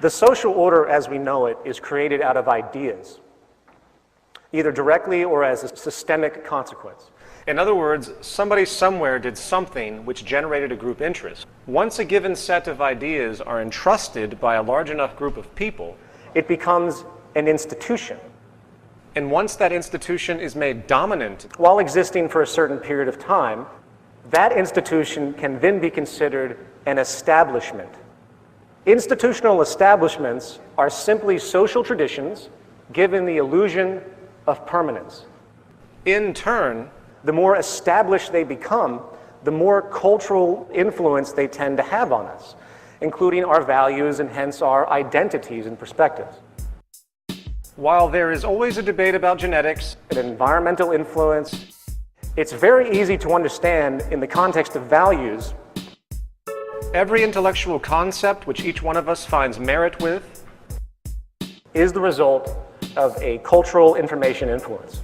The social order as we know it is created out of ideas, either directly or as a systemic consequence. In other words, somebody somewhere did something which generated a group interest. Once a given set of ideas are entrusted by a large enough group of people, it becomes an institution. And once that institution is made dominant, while existing for a certain period of time, that institution can then be considered an establishment. Institutional establishments are simply social traditions given the illusion of permanence. in turn, the more established they become, the more cultural influence they tend to have on us, including our values and hence our identities and perspectives. while there is always a debate about genetics And environmental influence, it's very easy to understand in the context of values. every intellectual concept which each one of us finds merit with Is the result of a cultural information influence.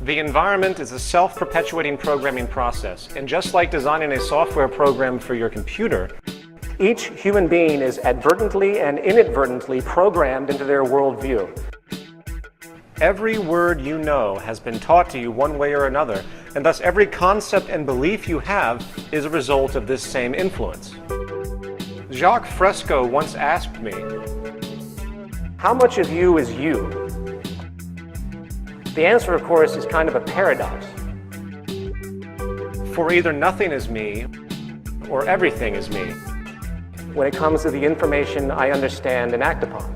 The environment is a self-perpetuating programming process, and just like designing a software program for your computer, Each human being is advertently and inadvertently programmed into their worldview. every word you know has been taught to you one way or another, and thus every concept and belief you have is a result of this same influence. Jacques Fresco once asked me, How much of you is you? The answer, of course, is kind of a paradox. for either nothing is me or everything is me. When it comes to the information I understand and act upon.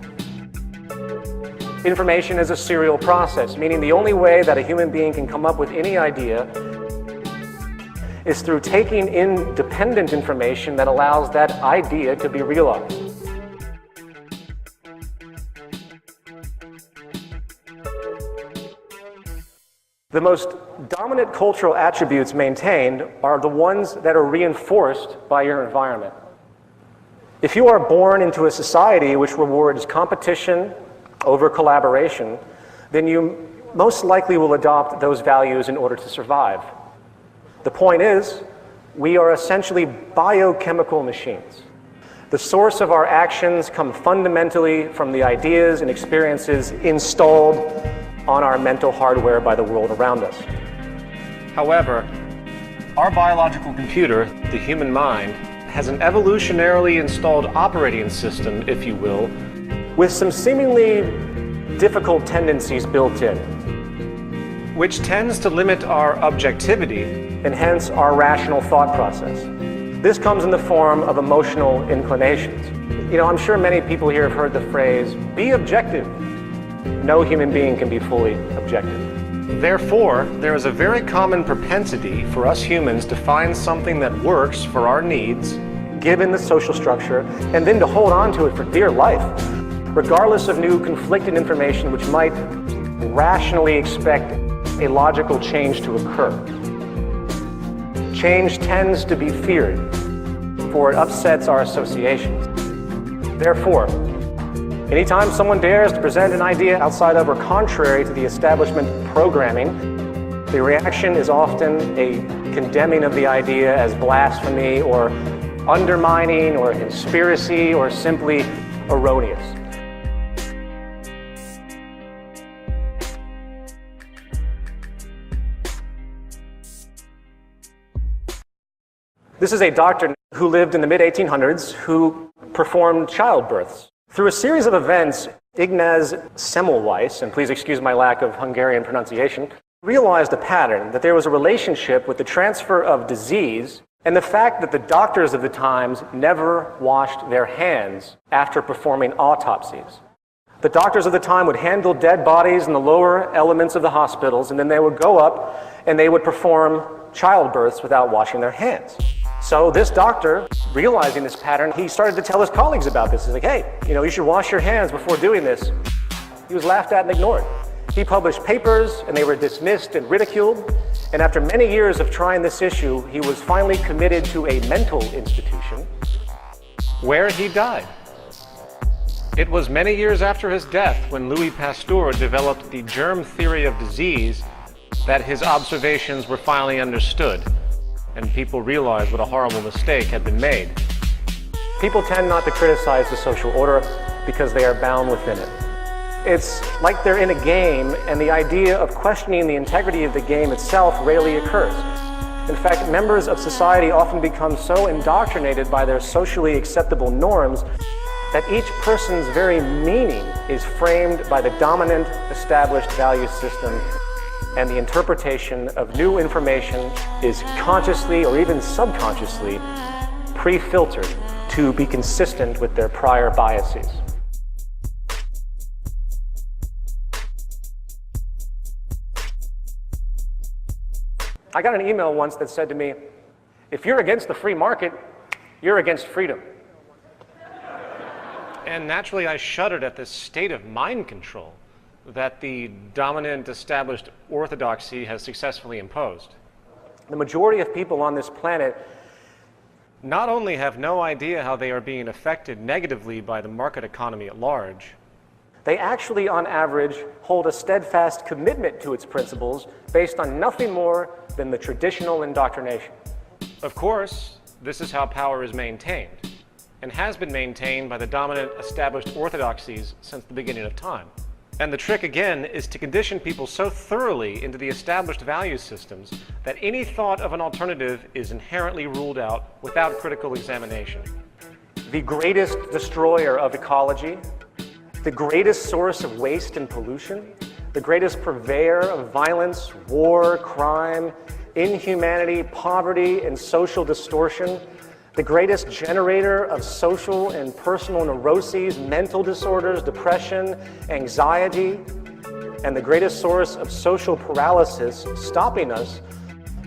Information is a serial process, meaning the only way that a human being can come up with any idea is through taking in dependent information that allows that idea to be realized. The most dominant cultural attributes maintained are the ones that are reinforced by your environment. If you are born into a society which rewards competition over collaboration, then you most likely will adopt those values in order to survive. The point is, we are essentially biochemical machines. The source of our actions come fundamentally from the ideas and experiences installed on our mental hardware by the world around us. However, our biological computer, the human mind, has an evolutionarily installed operating system, if you will, with some seemingly difficult tendencies built in, which tends to limit our objectivity and hence our rational thought process. This comes in the form of emotional inclinations. I'm sure many people here have heard the phrase, be objective. No human being can be fully objective. Therefore, there is a very common propensity for us humans to find something that works for our needs, given the social structure, and then to hold on to it for dear life, regardless of new conflicting information which might rationally expect a logical change to occur. Change tends to be feared, for it upsets our associations. Therefore, anytime someone dares to present an idea outside of or contrary to the establishment programming, the reaction is often a condemning of the idea as blasphemy or undermining or conspiracy or simply erroneous. This is a doctor who lived in the mid-1800s who performed childbirths. Through a series of events, Ignaz Semmelweis, and please excuse my lack of Hungarian pronunciation, realized a pattern that there was a relationship with the transfer of disease and the fact that the doctors of the times never washed their hands after performing autopsies. The doctors of the time would handle dead bodies in the lower elements of the hospitals, and then they would go up and they would perform childbirths without washing their hands. So this doctor, realizing this pattern, he started to tell his colleagues about this. He's like, hey, you should wash your hands before doing this. He was laughed at and ignored. He published papers, and they were dismissed and ridiculed. And after many years of trying this issue, he was finally committed to a mental institution, where he died. It was many years after his death when Louis Pasteur developed the germ theory of disease that his observations were finally understood, and people realized what a horrible mistake had been made. People tend not to criticize the social order because they are bound within it. It's like they're in a game, and the idea of questioning the integrity of the game itself rarely occurs. In fact, members of society often become so indoctrinated by their socially acceptable norms that each person's very meaning is framed by the dominant established value system, and the interpretation of new information is consciously or even subconsciously pre-filtered to be consistent with their prior biases. I got an email once that said to me, if you're against the free market, you're against freedom. And naturally, I shuddered at this state of mind control that the dominant established orthodoxy has successfully imposed. The majority of people on this planet Not only have no idea how they are being affected negatively by the market economy at large, they actually, on average, hold a steadfast commitment to its principles based on nothing more than the traditional indoctrination. of course, this is how power is maintained, and has been maintained by the dominant established orthodoxies since the beginning of time. And the trick, again, is to condition people so thoroughly into the established value systems that any thought of an alternative is inherently ruled out without critical examination. The greatest destroyer of ecology, the greatest source of waste and pollution, the greatest purveyor of violence, war, crime, inhumanity, poverty, and social distortion, the greatest generator of social and personal neuroses, mental disorders, depression, anxiety, and the greatest source of social paralysis, stopping us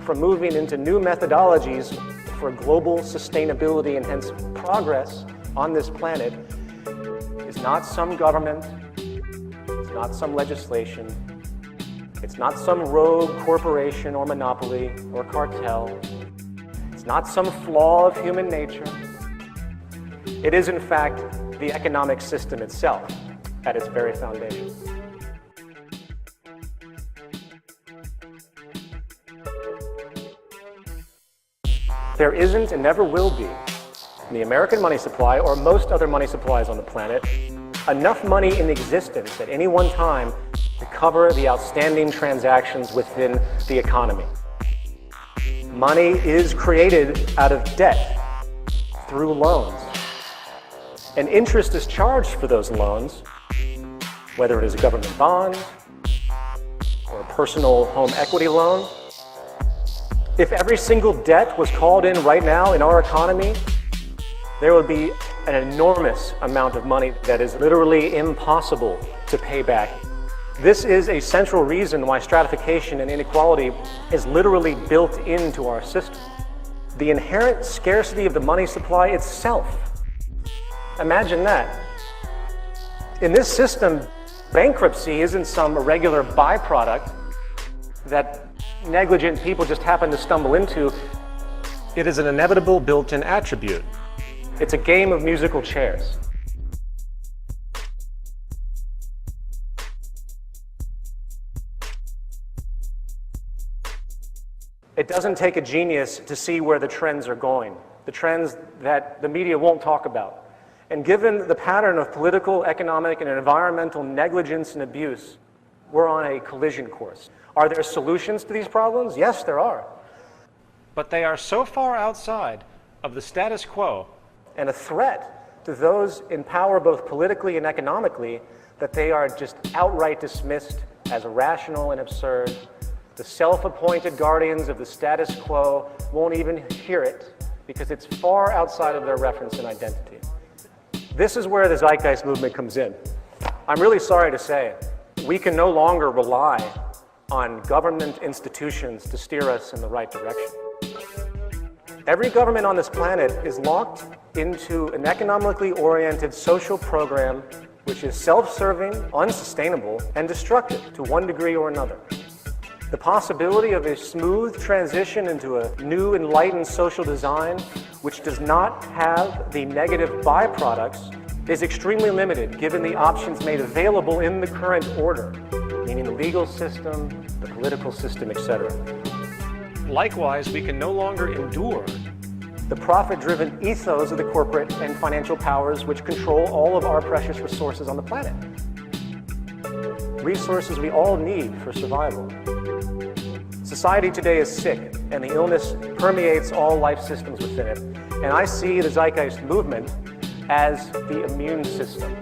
from moving into new methodologies for global sustainability and hence progress on this planet, is not some government, it's not some legislation, it's not some rogue corporation or monopoly or cartel. It's not some flaw of human nature. It is, in fact, the economic system itself at its very foundation. There isn't and never will be, in the American money supply or most other money supplies on the planet, enough money in existence at any one time to cover the outstanding transactions within the economy. Money is created out of debt through loans. And interest is charged for those loans, whether it is a government bond or a personal home equity loan. If every single debt was called in right now in our economy, there would be an enormous amount of money that is literally impossible to pay back. This is a central reason why stratification and inequality is literally built into our system. The inherent scarcity of the money supply itself. Imagine that. In this system, bankruptcy isn't some irregular byproduct that negligent people just happen to stumble into. it is an inevitable built-in attribute. It's a game of musical chairs. It doesn't take a genius to see where the trends are going, the trends that the media won't talk about. And given the pattern of political, economic, and environmental negligence and abuse, we're on a collision course. Are there solutions to these problems? Yes, there are. But they are so far outside of the status quo And a threat to those in power both politically and economically that they are just outright dismissed as irrational and absurd. The self-appointed guardians of the status quo won't even hear it because it's far outside of their reference and identity. This is where the zeitgeist movement comes in. I'm really sorry to say, we can no longer rely on government institutions to steer us in the right direction. Every government on this planet is locked into an economically oriented social program which is self-serving, unsustainable, and destructive to one degree or another. The possibility of a smooth transition into a new enlightened social design which does not have the negative byproducts is extremely limited given the options made available in the current order, meaning the legal system, the political system, etc. Likewise, we can no longer endure the profit-driven ethos of the corporate and financial powers which control all of our precious resources on the planet. Resources we all need for survival. Society today is sick, and the illness permeates all life systems within it. And I see the Zeitgeist movement as the immune system.